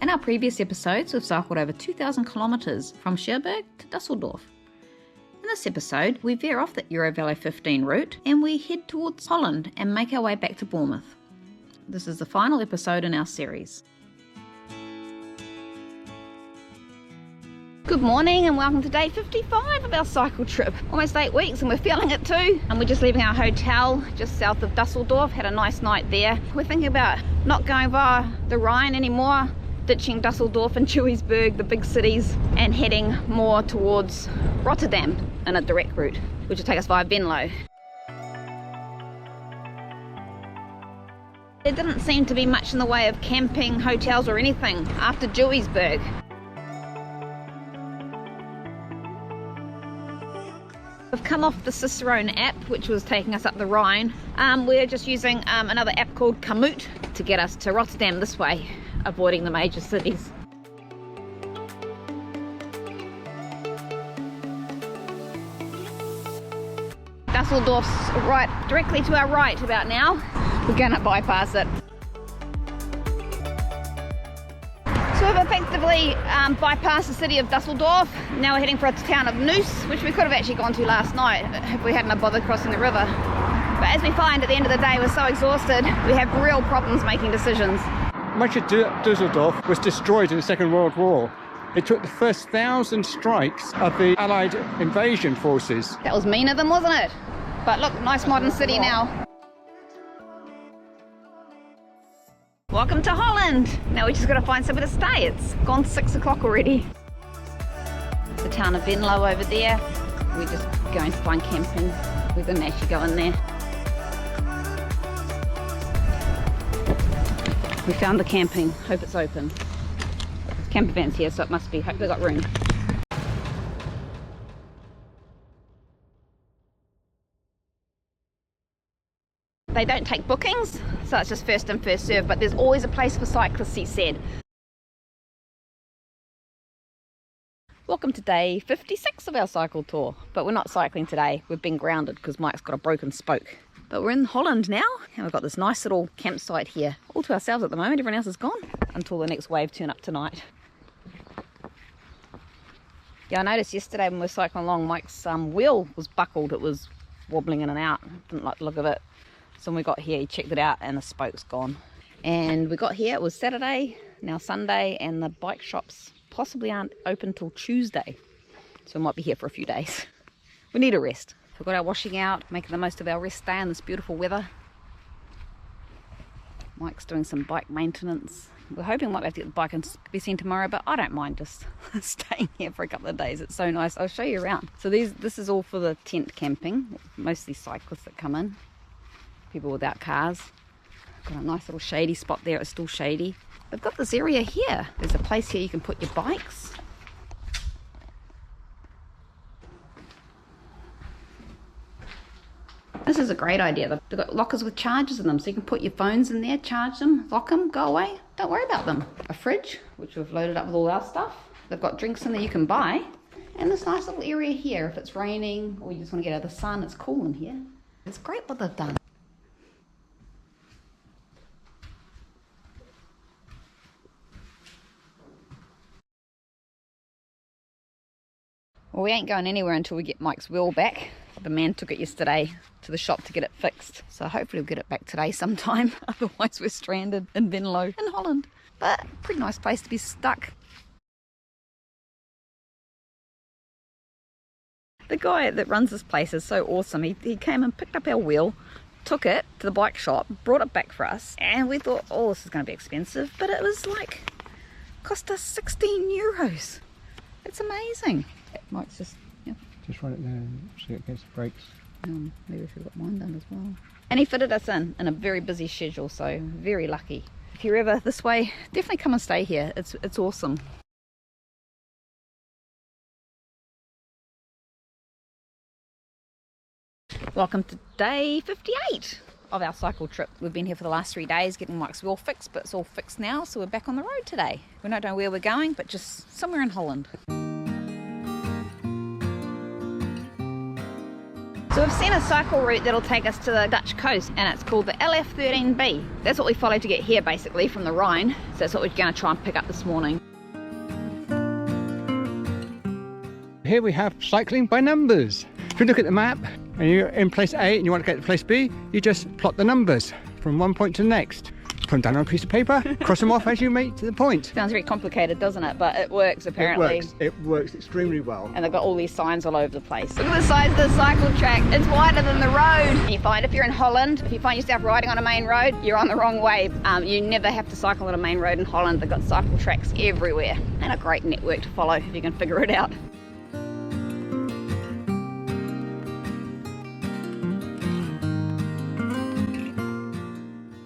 In our previous episodes, we've cycled over 2,000 kilometres from Cherbourg to Dusseldorf. In this episode, we veer off the Eurovelo 15 route and we head towards Holland and make our way back to Bournemouth. This is the final episode in our series. Good morning and welcome to day 55 of our cycle trip. Almost 8 weeks and we're feeling it too. And we're just leaving our hotel just south of Dusseldorf. Had a nice night there. We're thinking about not going via the Rhine anymore, ditching Dusseldorf and Duisburg, the big cities, and heading more towards Rotterdam in a direct route, which will take us via Venlo. There didn't seem to be much in the way of camping, hotels or anything after Duisburg. We've come off the Cicerone app, which was taking us up the Rhine. We're just using another app called Komoot to get us to Rotterdam this way, avoiding the major cities. Dusseldorf's right, directly to our right about now. We're going to bypass it. So we've effectively bypassed the city of Dusseldorf. Now we're heading for the town of Nuss, which we could have actually gone to last night if we hadn't bothered crossing the river. But as we find at the end of the day, we're so exhausted, we have real problems making decisions. Much of Dusseldorf was destroyed in the Second World War. It took the first 1,000 strikes of the Allied invasion forces. That was mean of them, wasn't it? But look, nice modern city now. Welcome to Holland. Now we just got to find somewhere to stay. It's gone 6 o'clock already. The town of Venlo over there. We're just going to find camping. We didn't actually go in there. We found the camping. Hope it's open. There's camper vans here, so it must be. Hope they've got room. They don't take bookings, so it's just first in, first serve, but there's always a place for cyclists, he said. Welcome to day 56 of our cycle tour, but we're not cycling today. We've been grounded because Mike's got a broken spoke. But we're in Holland now, and we've got this nice little campsite here, all to ourselves at the moment. Everyone else is gone until the next wave turn up tonight. Yeah, I noticed yesterday when we were cycling along, Mike's wheel was buckled. It was wobbling in and out. Didn't like the look of it. So when we got here, he checked it out and the spoke's gone. And we got here, it was Saturday, now Sunday, and the bike shops possibly aren't open till Tuesday. So we might be here for a few days. We need a rest. We've got our washing out, making the most of our rest day in this beautiful weather. Mike's doing some bike maintenance. We're hoping we might have to get the bike and be seen tomorrow, but I don't mind just staying here for a couple of days. It's so nice. I'll show you around. So this is all for the tent camping, mostly cyclists that come in. People without cars. Got a nice little shady spot there. It's still shady. They've got this area here. There's a place here you can put your bikes. This is a great idea. They've got lockers with chargers in them, so you can put your phones in there, charge them, lock them, go away. Don't worry about them. A fridge, which we've loaded up with all our stuff. They've got drinks in there you can buy. And this nice little area here, if it's raining or you just want to get out of the sun, it's cool in here. It's great what they've done. Well, we ain't going anywhere until we get Mike's wheel back. The man took it yesterday to the shop to get it fixed. So hopefully we'll get it back today sometime. Otherwise we're stranded in Venlo in Holland. But pretty nice place to be stuck. The guy that runs this place is so awesome. He came and picked up our wheel, took it to the bike shop, brought it back for us. And we thought, oh, this is going to be expensive. But it was like, cost us 16 euros. It's amazing. Mike's just, yeah. Just run it there and see it against the brakes. Maybe if we've got mine done as well. And he fitted us in a very busy schedule, so very lucky. If you're ever this way, definitely come and stay here. It's awesome. Welcome to day 58 of our cycle trip. We've been here for the last 3 days getting Mike's wheel fixed, but it's all fixed now, so we're back on the road today. We don't know where we're going, but just somewhere in Holland. So So we've seen a cycle route that'll take us to the Dutch coast, and it's called the LF13B. That's what we followed to get here, basically, from the Rhine. So that's what we're going to try and pick up this morning. Here we have cycling by numbers. If you look at the map and you're in place A and you want to get to place B, you just plot the numbers from one point to the next. Put them down on a piece of paper, cross them off as you make to the point. Sounds very complicated, doesn't it? But it works, apparently. It works extremely well. And they've got all these signs all over the place. Look at the size of the cycle track. It's wider than the road. And you find if you're in Holland, if you find yourself riding on a main road, you're on the wrong way. You never have to cycle on a main road in Holland. They've got cycle tracks everywhere. And a great network to follow if you can figure it out.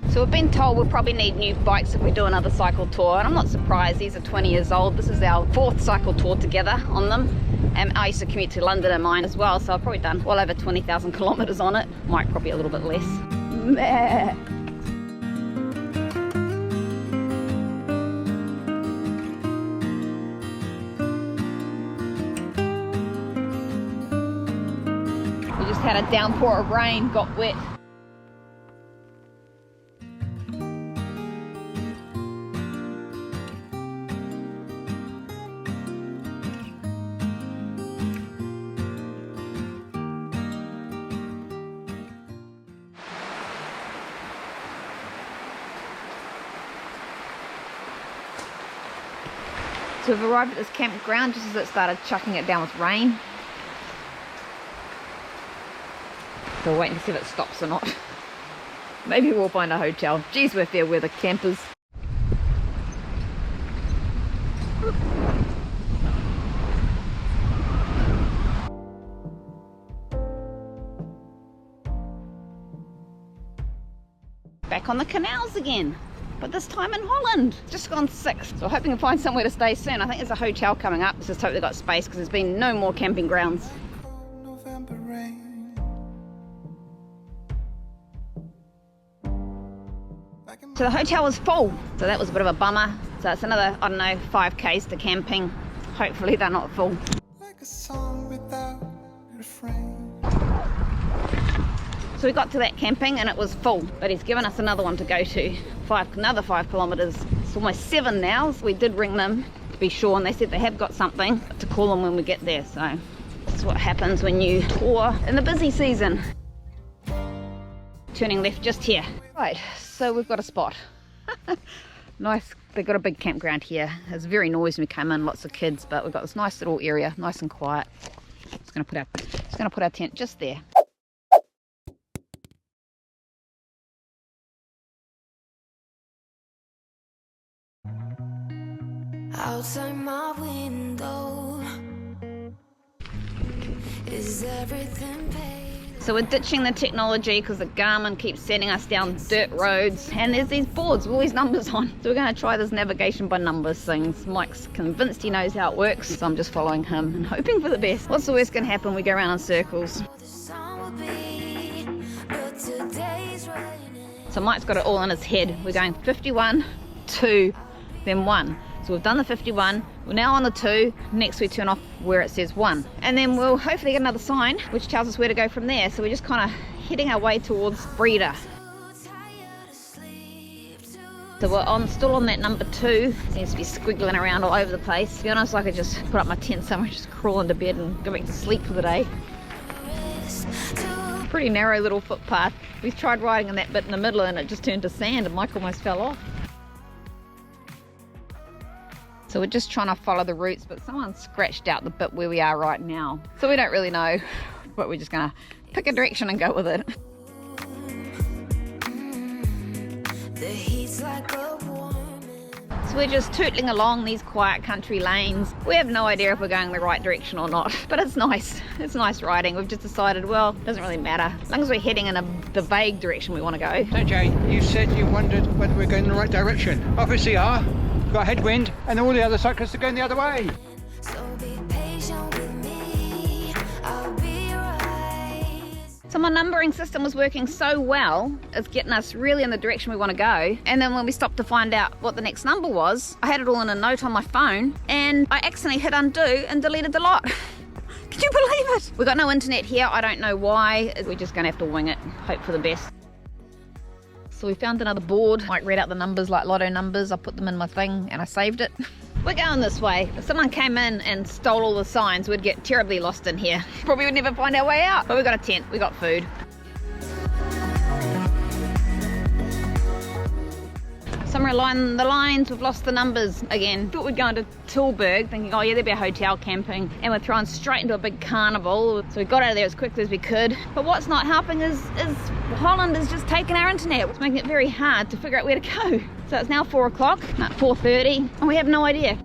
So we've been told we'll probably need new bikes if we do another cycle tour, and I'm not surprised. These are 20 years old. This is our 4th cycle tour together on them. And I used to commute to London in mine as well, so I've probably done well over 20,000 kilometres on it. Might probably a little bit less. Meh. We just had a downpour of rain, got wet. So we've arrived at this campground just as it started chucking it down with rain. So we're waiting to see if it stops or not. Maybe we'll find a hotel. Geez, we're fair weather campers. Back on the canals again. But this time in Holland. It's just gone 6. So we're hoping to find somewhere to stay soon. I think there's a hotel coming up. Let's just hope they've got space because there's been no more camping grounds. So the hotel was full. So that was a bit of a bummer. So it's another, I don't know, 5Ks to camping. Hopefully they're not full. Like a song without a refrain. So we got to that camping and it was full, but he's given us another one to go to. Another 5 kilometres. It's almost 7 now. So we did ring them to be sure, and they said they have got something, but to call them when we get there. So that's what happens when you tour in the busy season. Turning left just here. Right, so we've got a spot. Nice. They've got a big campground here. It was very noisy when we came in, lots of kids, but we've got this nice little area, nice and quiet. Just gonna put our tent just there. Outside my window, is everything paid? So we're ditching the technology because the Garmin keeps sending us down dirt roads, and there's these boards with all these numbers on. So we're going to try this navigation by numbers things. Mike's convinced he knows how it works, so I'm just following him and hoping for the best. What's the worst going to happen? We go around in circles. So Mike's got it all in his head. We're going 51, 2, then 1. So we've done the 51, we're now on the 2, next we turn off where it says 1. And then we'll hopefully get another sign which tells us where to go from there. So we're just kind of heading our way towards Breda. So we're still on that number 2, seems to be squiggling around all over the place. To be honest, I could just put up my tent somewhere, just crawl into bed and go back to sleep for the day. Pretty narrow little footpath. We tried riding in that bit in the middle and it just turned to sand and Mike almost fell off. So we're just trying to follow the routes, but someone scratched out the bit where we are right now. So we don't really know, but we're just gonna pick a direction and go with it. So we're just tootling along these quiet country lanes. We have no idea if we're going the right direction or not, but it's nice. It's nice riding. We've just decided, well, it doesn't really matter. As long as we're heading in the vague direction we want to go. So Jane, you said you wondered whether we're going in the right direction. Obviously are. We've got headwind and all the other cyclists are going the other way. So my numbering system was working so well, it's getting us really in the direction we want to go. And then when we stopped to find out what the next number was, I had it all in a note on my phone and I accidentally hit undo and deleted the lot. Can you believe it? We got no internet here. I don't know why. We're just gonna have to wing it. Hope for the best. So we found another board. Like read out the numbers like lotto numbers. I put them in my thing and I saved it. We're going this way. If someone came in and stole all the signs, we'd get terribly lost in here. Probably would never find our way out. But we got a tent, we got food. Somewhere along the lines, we've lost the numbers again. Thought we'd go into Tilburg, thinking, oh yeah, there'd be a hotel camping, and we're thrown straight into a big carnival. So we got out of there as quickly as we could. But what's not helping is Holland has just taken our internet. It's making it very hard to figure out where to go. So it's now 4 o'clock, not 4:30, and we have no idea.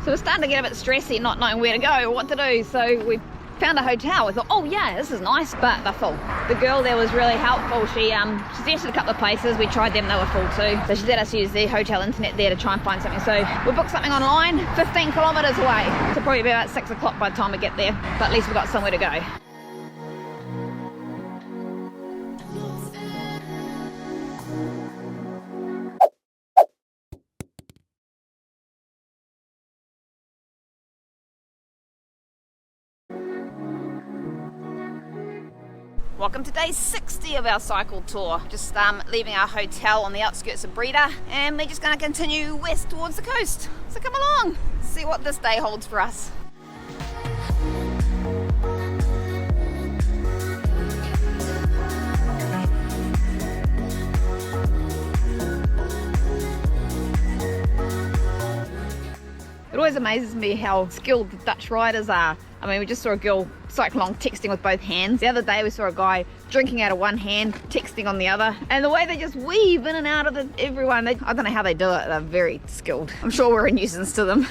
So we're starting to get a bit stressy, not knowing where to go or what to do. So we found a hotel. We thought, oh yeah, this is nice, but they're full. The girl there was really helpful. She suggested a couple of places. We tried them, they were full too. So she let us use the hotel internet there to try and find something. So we booked something online, 15 kilometres away. So probably be about 6 o'clock by the time we get there. But at least we've got somewhere to go. Welcome to day 60 of our cycle tour. Just leaving our hotel on the outskirts of Breda, and we're just going to continue west towards the coast. So come along, see what this day holds for us. It always amazes me how skilled the Dutch riders are. I mean, we just saw a girl cycling along texting with both hands. The other day we saw a guy drinking out of one hand, texting on the other. And the way they just weave in and out of everyone, I don't know how they do it. They're very skilled. I'm sure we're a nuisance to them.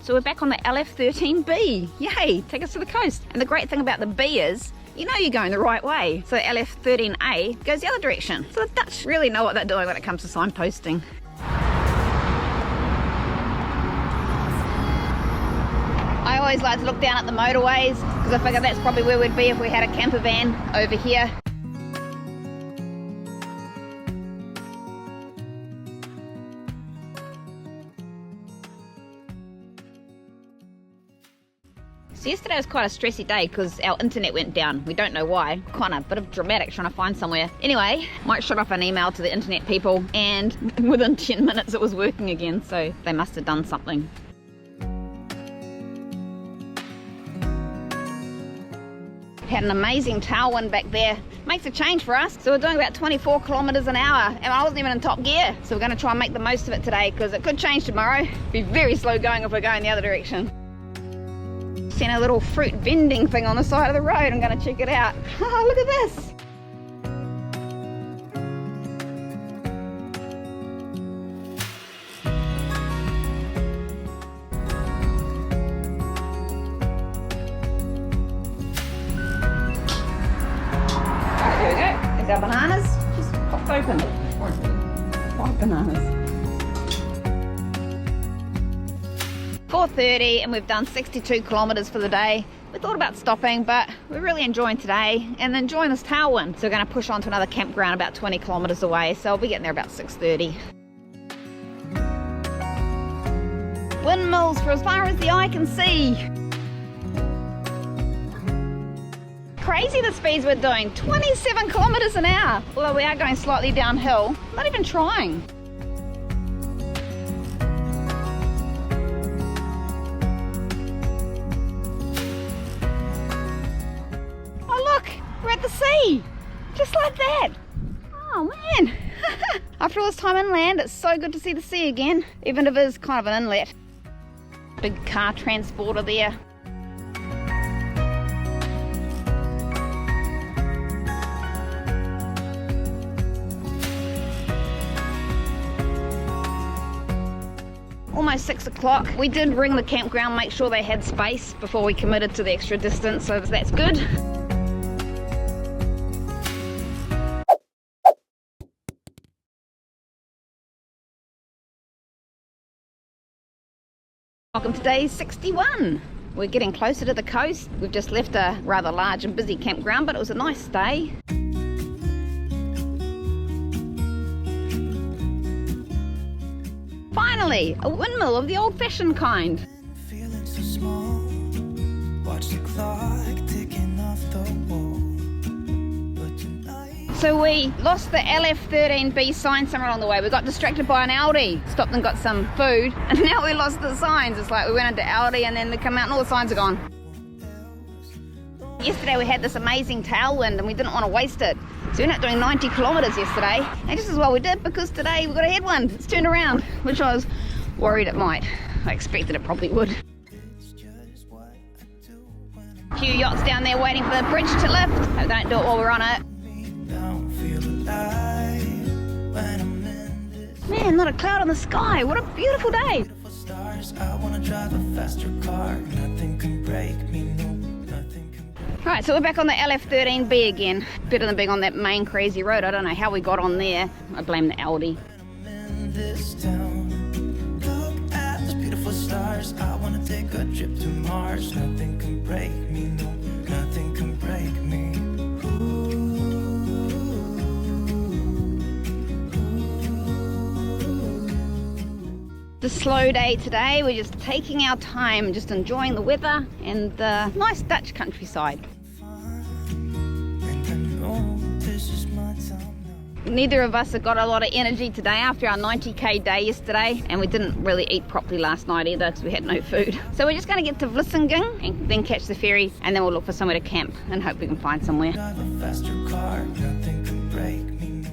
So we're back on the LF13B. Yay, take us to the coast. And the great thing about the B is, you know you're going the right way. So the LF13A goes the other direction. So the Dutch really know what they're doing when it comes to signposting. I always like to look down at the motorways because I figure that's probably where we'd be if we had a camper van over here. So yesterday was quite a stressy day because our internet went down. We don't know why. Kind of a bit of dramatic trying to find somewhere. Anyway, Mike shot off an email to the internet people and within 10 minutes it was working again, so they must have done something. Had an amazing tailwind back there. Makes a change for us. So we're doing about 24 kilometers an hour and I wasn't even in top gear. So we're going to try and make the most of it today because it could change tomorrow. Be very slow going if we're going the other direction. Seen a little fruit vending thing on the side of the road. I'm going to check it out. Oh, look at this. There we go. There's our bananas. Just popped open. 5 bananas. 4:30 and we've done 62 kilometers for the day. We thought about stopping, but we're really enjoying today and enjoying this tailwind. So we're going to push on to another campground about 20 kilometers away. So I'll be getting there about 6:30. Windmills for as far as the eye can see. Crazy the speeds we're doing. 27 kilometers an hour. Although we are going slightly downhill. Not even trying. We're at the sea, just like that. Oh man, after all this time inland, it's so good to see the sea again, even if it is kind of an inlet. Big car transporter there. Almost 6 o'clock. We did ring the campground, make sure they had space before we committed to the extra distance, so that's good. Welcome to day 61. We're getting closer to the coast. We've just left a rather large and busy campground, but it was a nice day. finally, a windmill of the old-fashioned kind. Feeling so small. Watch the clock ticking off the wall. But tonight, So we lost the LF13B sign somewhere along the way. We got distracted by an Aldi, stopped and got some food, and now we lost the signs. It's like we went into Aldi and then they come out and all the signs are gone. Yesterday we had this amazing tailwind and we didn't want to waste it. So we ended up doing 90 kilometres yesterday. And just as well we did, because today we got a headwind. It's turned around, which I was worried it might. I expected it probably would. it's just what I do when A few yachts down there waiting for the bridge to lift. Hope they don't do it while we're on it. I don't feel alive when I'm in this. Man, not a cloud in the sky. What a beautiful day. Beautiful stars. I wanna drive a faster car. Nothing can break me, no, nothing can. Right, so we're back on the LF13B again. Better than being on that main crazy road. I don't know how we got on there. I blame the Aldi. I'm in this town. Look at those beautiful stars. I wanna take a trip to Mars. Nothing can break me, no, nothing can break me. The slow day today. We're just taking our time, just enjoying the weather and the nice Dutch countryside. And I know this is my time now. Neither of us have got a lot of energy today after our 90k day yesterday, and we didn't really eat properly last night either because we had no food. So we're just going to get to Vlissingen and then catch the ferry, and then we'll look for somewhere to camp and hope we can find somewhere. Drive a faster car. Nothing can break me, no.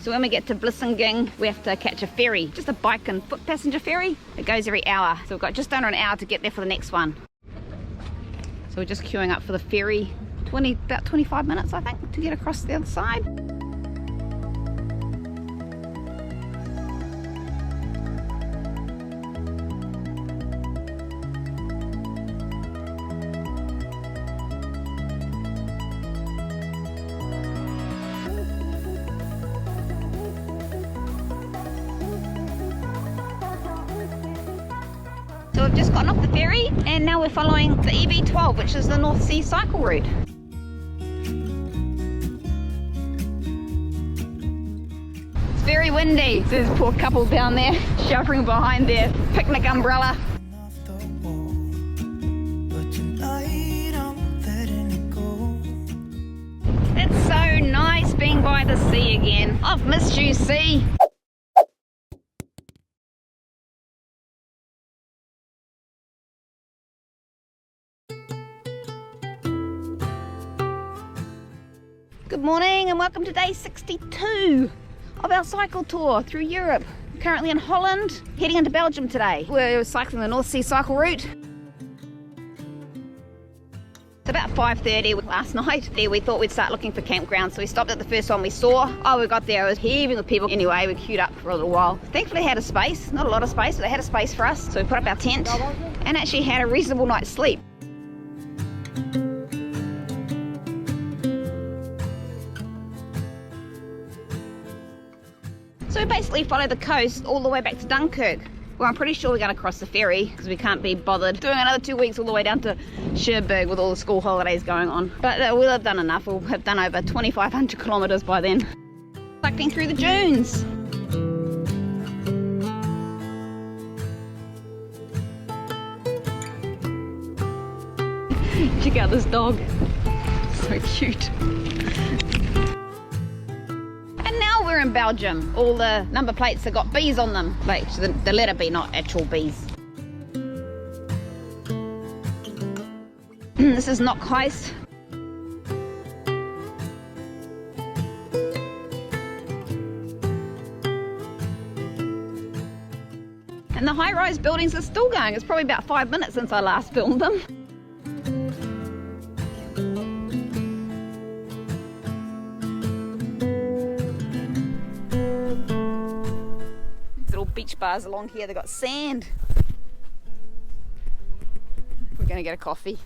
So when we get to Vlissingen, we have to catch a ferry, just a bike and foot passenger ferry. It goes every hour, so we've got just under an hour to get there for the next one. So we're just queuing up for the ferry. About 25 minutes, I think, to get across the other side. So we've just gotten off the ferry and now we're following the EV12, which is the North Sea cycle route. It's very windy. There's a poor couple down there sheltering behind their picnic umbrella. Off the wall. But tonight I'm letting it go. It's so nice being by the sea again. I've missed you, sea. Good morning and welcome to day 62 of our cycle tour through Europe. We're currently in Holland, heading into Belgium today. We're cycling the North Sea cycle route. It's about 5:30 last night. We thought we'd start looking for campgrounds, so we stopped at the first one we saw. Oh, we got there, it was heaving with people. Anyway, we queued up for a little while. Thankfully they had a space, not a lot of space, but they had a space for us. So we put up our tent and actually had a reasonable night's sleep. So we basically follow the coast all the way back to Dunkirk. Well, I'm pretty sure we're going to cross the ferry because we can't be bothered doing another 2 weeks all the way down to Cherbourg with all the school holidays going on. But we'll have done enough. We'll have done over 2,500 kilometres by then. Cycling through the dunes. Check out this dog. So cute. We're in Belgium. All the number plates have got bees on them. Like the letter B, not actual bees. This is Knockheist. And the high-rise buildings are still going. It's probably about 5 minutes since I last filmed them. Beach bars along here, they've got sand. We're gonna get a coffee.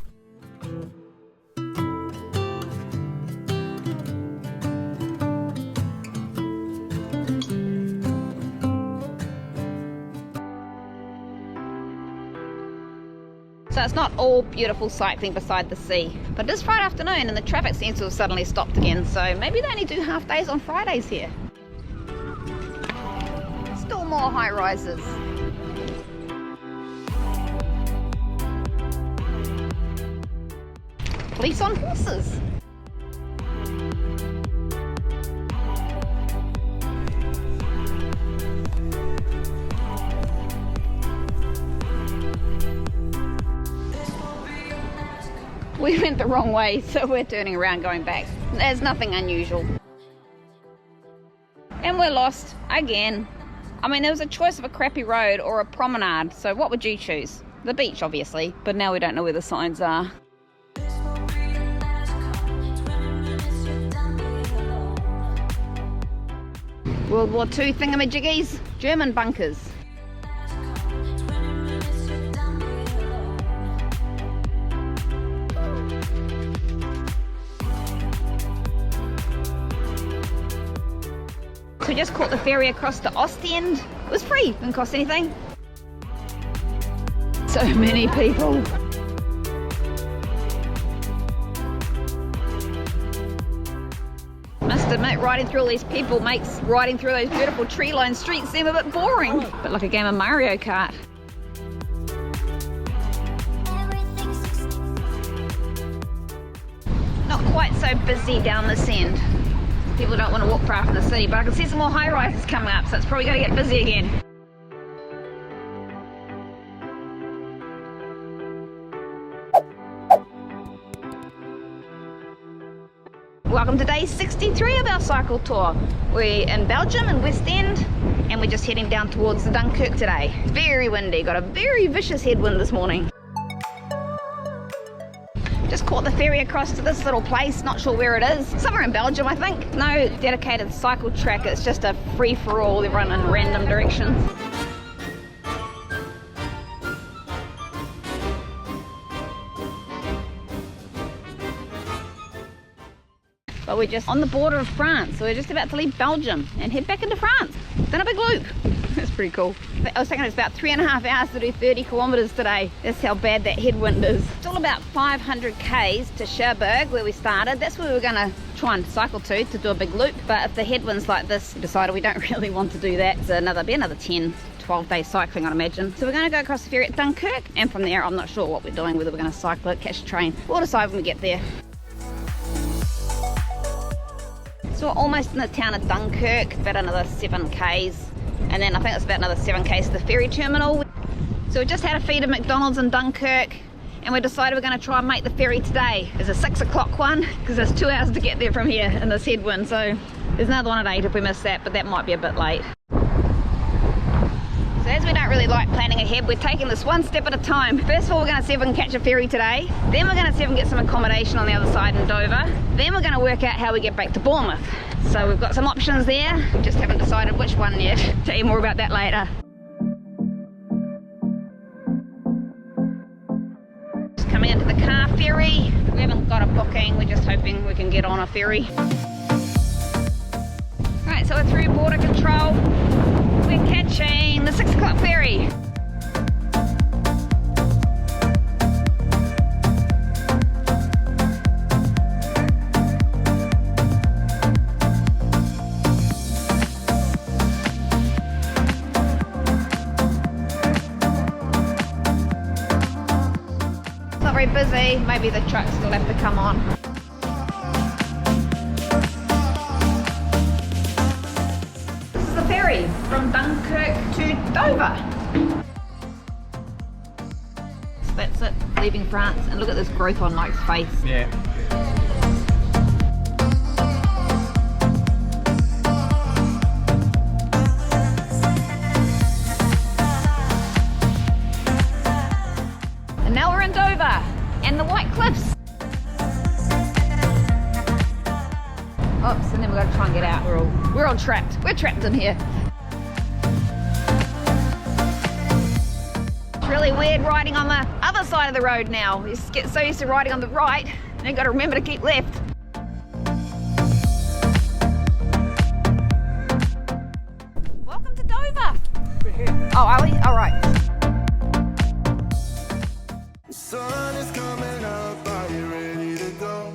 So it's not all beautiful cycling beside the sea, but it is Friday afternoon and the traffic seems to have suddenly stopped again, so maybe they only do half days on Fridays here. Still more high rises. Police on horses. We went the wrong way, so we're turning around going back. There's nothing unusual. And we're lost again. I mean, there was a choice of a crappy road or a promenade, so what would you choose? The beach, obviously, but now we don't know where the signs are. World War II thingamajiggies, German bunkers. So we just caught the ferry across to Ostend. It was free, didn't cost anything. So many people. Must admit, riding through all these people makes riding through those beautiful tree-lined streets seem a bit boring. But like a game of Mario Kart. Not quite so busy down this end. People don't want to walk far from the city, but I can see some more high-rises coming up, so it's probably going to get busy again. Welcome to day 63 of our cycle tour. We're in Belgium and West End, and we're just heading down towards Dunkirk today. Very windy, got a very vicious headwind this morning. Just caught the ferry across to this little place, not sure where it is. Somewhere in Belgium, I think. No dedicated cycle track, it's just a free-for-all, everyone in random directions. But we're just on the border of France, so we're just about to leave Belgium and head back into France. Then a big loop. That's pretty cool. I was thinking it's about 3.5 hours to do 30 kilometers today. That's how bad that headwind is. Still about 500 k's to Cherbourg, where we started. That's where we were going to try and cycle to do a big loop. But if the headwind's like this, we decided we don't really want to do that. It's another 10, 12 day cycling, I'd imagine. So we're going to go across the ferry at Dunkirk, and from there I'm not sure what we're doing, whether we're going to cycle it, catch a train. We'll decide when we get there. So we're almost in the town of Dunkirk, about another 7 k's, and then I think it's about another 7 k's to the ferry terminal. So we just had a feed of McDonald's in Dunkirk, and we decided we're going to try and make the ferry today. There's a 6 o'clock one, because there's 2 hours to get there from here in this headwind, so there's another one at 8 if we miss that, but that might be a bit late. So as we don't really like planning ahead, we're taking this one step at a time. First of all, we're going to see if we can catch a ferry today. Then we're going to see if we can get some accommodation on the other side in Dover. Then we're going to work out how we get back to Bournemouth. So we've got some options there. We just haven't decided which one yet. Tell you more about that later. Just coming into the car ferry. We haven't got a booking. We're just hoping we can get on a ferry. Right, so we're through border control. We're catching the 6 o'clock ferry. It's not very busy, maybe the trucks still have to come on. Ferry from Dunkirk to Dover. So that's it, leaving France, and look at this growth on Mike's face. Yeah. And now we're in Dover, and the White Cliffs. Oops, and then we've got to try and get out. We're all trapped. We're trapped in here. It's really weird riding on the other side of the road now. You just get so used to riding on the right, and you've got to remember to keep left. Welcome to Dover. We're here. Oh, are we? All right. The sun is coming up, are you ready to go?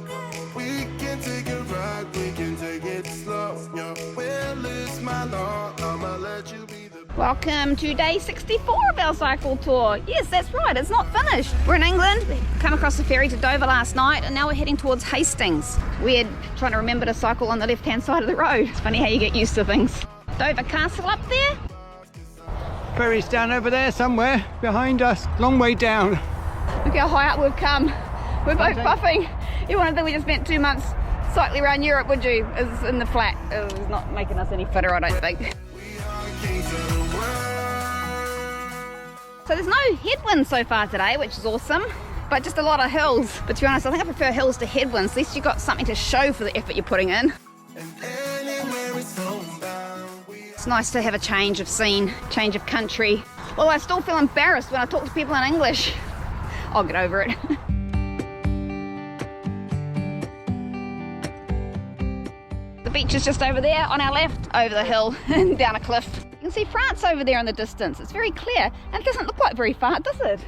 We can take a ride, we can take it slow. Your will is my law, I'ma let you be the Welcome to day 64 of our cycle tour. Yes, that's right, it's not finished. We're in England. We came across the ferry to Dover last night and now we're heading towards Hastings. Weird trying to remember to cycle on the left-hand side of the road. It's funny how you get used to things. Dover Castle up there. Ferry's down over there somewhere behind us, long way down. Look how high up we've come. We're both puffing. You wouldn't think we just spent 2 months cycling around Europe, would you? It's in the flat. It's not making us any fitter, I don't think. So there's no headwinds so far today, which is awesome, but just a lot of hills. But to be honest, I think I prefer hills to headwinds. At least you've got something to show for the effort you're putting in. It's nice to have a change of scene, change of country. Although I still feel embarrassed when I talk to people in English. I'll get over it. The beach is just over there on our left, over the hill and down a cliff. You can see France over there in the distance. It's very clear and it doesn't look like very far, does it?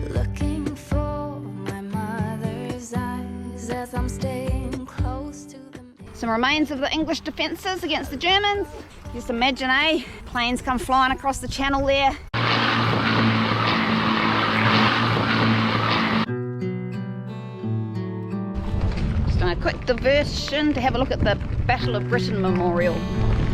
Looking for my mother's eyes as I'm staying close to them. Some remains of the English defences against the Germans. Just imagine, eh? Planes come flying across the channel there. Just doing a quick diversion to have a look at the Battle of Britain Memorial.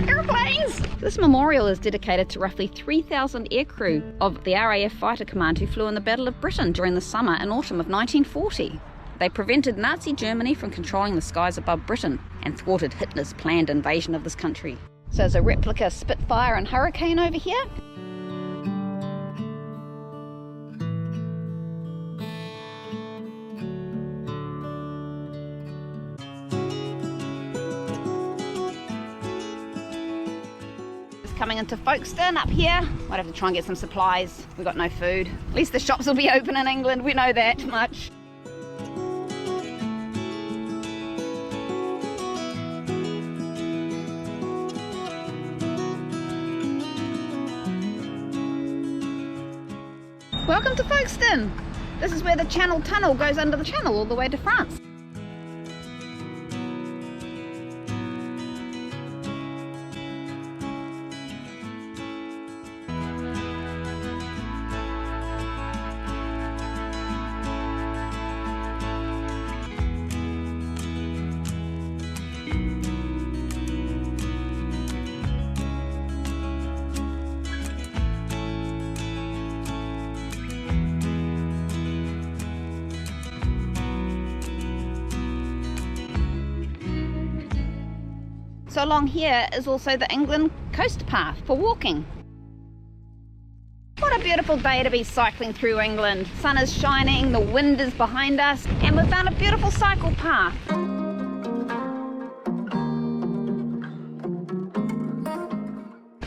Aeroplanes! This memorial is dedicated to roughly 3,000 aircrew of the RAF Fighter Command who flew in the Battle of Britain during the summer and autumn of 1940. They prevented Nazi Germany from controlling the skies above Britain and thwarted Hitler's planned invasion of this country. So there's a replica Spitfire and Hurricane over here. Coming into Folkestone up here. Might have to try and get some supplies. We've got no food. At least the shops will be open in England, we know that much. Welcome to Folkestone. This is where the Channel Tunnel goes under the channel all the way to France. So along here is also the England coast path for walking. What a beautiful day to be cycling through England. Sun is shining, the wind is behind us, and we've found a beautiful cycle path.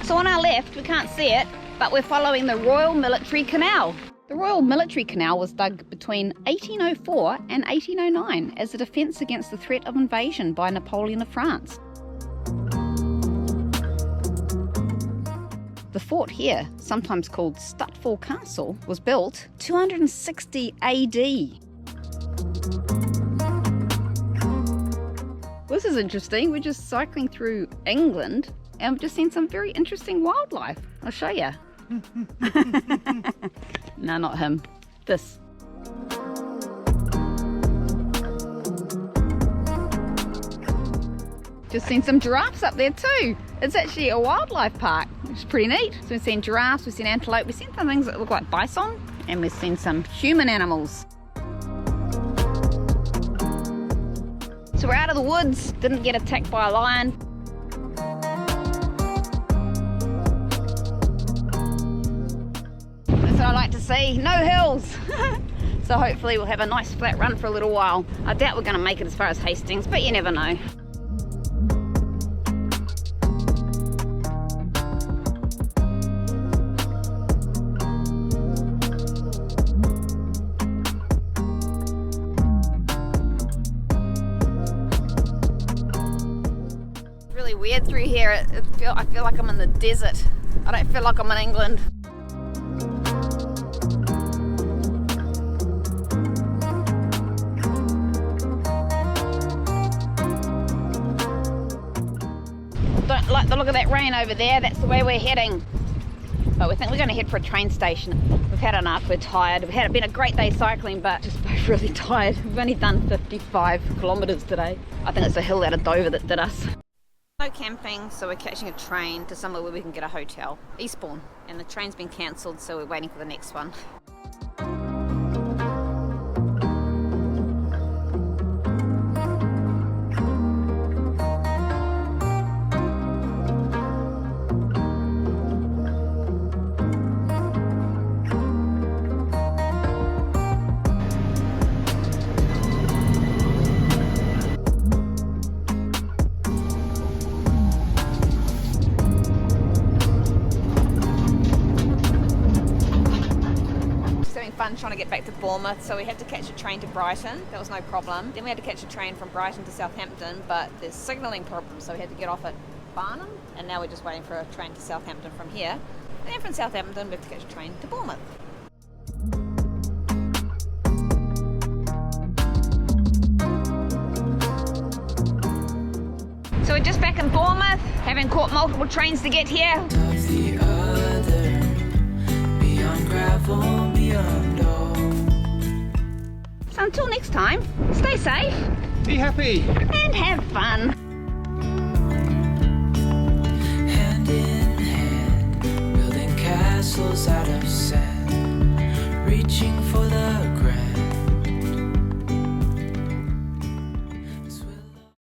So on our left, we can't see it, but we're following the Royal Military Canal. The Royal Military Canal was dug between 1804 and 1809 as a defence against the threat of invasion by Napoleon of France. The fort here, sometimes called Stutfall Castle, was built 260 AD. This is interesting. We're just cycling through England and we've just seen some very interesting wildlife. I'll show you. No, not him. This. Just seen some giraffes up there too. It's actually a wildlife park, which is pretty neat. So we've seen giraffes, we've seen antelope, we've seen some things that look like bison, and we've seen some human animals. So we're out of the woods, didn't get attacked by a lion. That's what I like to see, no hills. So hopefully we'll have a nice flat run for a little while. I doubt we're going to make it as far as Hastings, but you never know. Weird through here. I feel like I'm in the desert. I don't feel like I'm in England. Don't like the look of that rain over there. That's the way we're heading. But we think we're going to head for a train station. We've had enough, we're tired. It's been a great day cycling, but just both really tired. We've only done 55 kilometres today. I think it's a hill out of Dover that did us. No camping, so we're catching a train to somewhere where we can get a hotel, Eastbourne. And the train's been cancelled, so we're waiting for the next one. Fun trying to get back to Bournemouth, so we had to catch a train to Brighton. That was no problem. Then we had to catch a train from Brighton to Southampton, but there's signalling problems, so we had to get off at Barnum, and now we're just waiting for a train to Southampton from here. And then from Southampton we have to catch a train to Bournemouth. So we're just back in Bournemouth, having caught multiple trains to get here. The other, beyond gravel, beyond all. So until next time, stay safe Be happy. and have fun.